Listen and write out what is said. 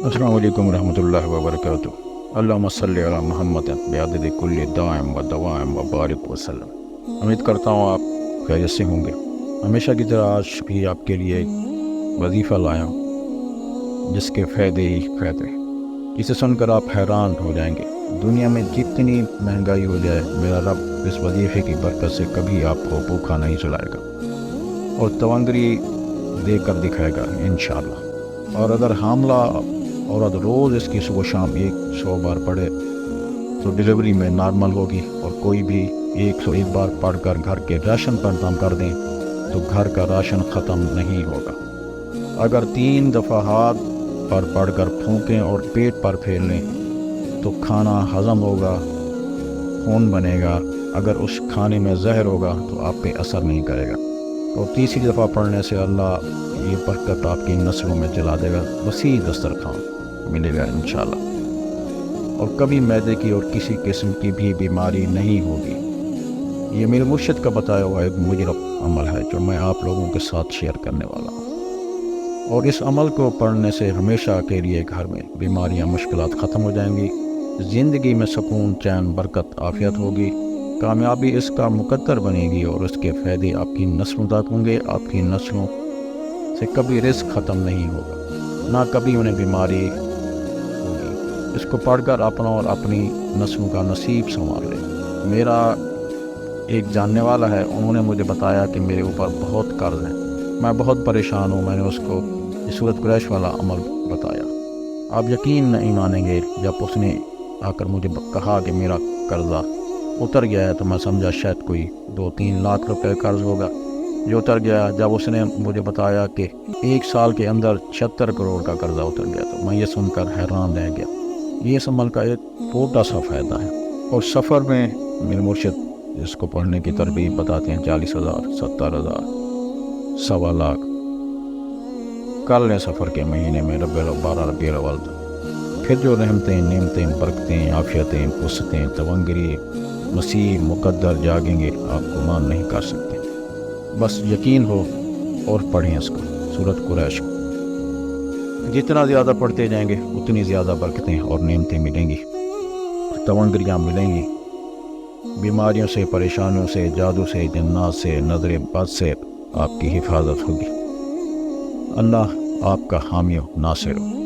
السلام علیکم ورحمۃ اللہ وبرکاتہ۔ اللہم صلی علی محمد بعدد کل دائم و دوائم و بارک وسلم۔ امید کرتا ہوں آپ خیریت سے ہوں گے۔ ہمیشہ کی طرح آج بھی آپ کے لیے ایک وظیفہ لایا ہوں جس کے فائدے ہی فائدے، جسے سن کر آپ حیران ہو جائیں گے۔ دنیا میں جتنی مہنگائی ہو جائے، میرا رب اس وظیفے کی برکت سے کبھی آپ کو بھوکا نہیں سلائے گا اور تونگری دے کر دکھائے گا انشاءاللہ۔ اور اگر حاملہ عورت روز اس کی صبح شام 100 بار پڑھے تو ڈلیوری میں نارمل ہوگی، اور کوئی بھی 101 بار پڑھ کر گھر کے راشن پر کام کر دیں تو گھر کا راشن ختم نہیں ہوگا۔ اگر 3 دفعہ ہاتھ پر پڑھ کر پھونکیں اور پیٹ پر پھیر لیں تو کھانا ہضم ہوگا، خون بنے گا۔ اگر اس کھانے میں زہر ہوگا تو آپ پہ اثر نہیں کرے گا۔ اور تیسری دفعہ پڑھنے سے اللہ یہ برکت آپ کی نسلوں میں چلا دے گا، وسیع دسترخوان ملے گا انشاءاللہ، اور کبھی معدے کی اور کسی قسم کی بھی بیماری نہیں ہوگی۔ یہ میرے مرشد کا بتایا ہوا ایک مجرب عمل ہے جو میں آپ لوگوں کے ساتھ شیئر کرنے والا ہوں، اور اس عمل کو پڑھنے سے ہمیشہ کے لیے گھر میں بیماریاں مشکلات ختم ہو جائیں گی، زندگی میں سکون چین برکت عافیت ہوگی، کامیابی اس کا مقدر بنے گی، اور اس کے فائدے آپ کی نسلوں تک ہوں گے۔ آپ کی نسلوں سے کبھی رزق ختم نہیں ہوگا، نہ کبھی انہیں بیماری ہوگی۔ اس کو پڑھ کر اپنا اور اپنی نسلوں کا نصیب سنوار لیں۔ میرا ایک جاننے والا ہے، انہوں نے مجھے بتایا کہ میرے اوپر بہت قرض ہیں، میں بہت پریشان ہوں۔ میں نے اس کو یہ سورۃ قریش والا عمل بتایا۔ آپ یقین نہیں مانیں گے، جب اس نے آ کر مجھے کہا کہ میرا قرضہ اتر گیا ہے تو میں سمجھا شاید کوئی 2-3 لاکھ روپے قرض ہوگا جو اتر گیا۔ جب اس نے مجھے بتایا کہ 1 سال کے اندر 76 کروڑ کا قرضہ اتر گیا تو میں یہ سن کر حیران رہ گیا۔ یہ اس عمل کا ایک چھوٹا سا فائدہ ہے، اور سفر میں میرے مرشد اس کو پڑھنے کی ترغیب بتاتے ہیں 40,000 70,000 1.25 لاکھ کر لیں سفر کے مہینے میں 12 ربیع الاول تک۔ پھر جو رحمتیں نعمتیں برکتیں عافیتیں وسعتیں تونگری مسیح مقدر جاگیں گے، آپ گمان نہیں کر سکتے۔ بس یقین ہو اور پڑھیں اس کو، سورۃ قریش کو۔ جتنا زیادہ پڑھتے جائیں گے اتنی زیادہ برکتیں اور نعمتیں ملیں گی، تونگریاں ملیں گی۔ بیماریوں سے، پریشانیوں سے، جادو سے، جنات سے، نظر بد سے آپ کی حفاظت ہوگی۔ اللہ آپ کا حامی و ناصر ہو۔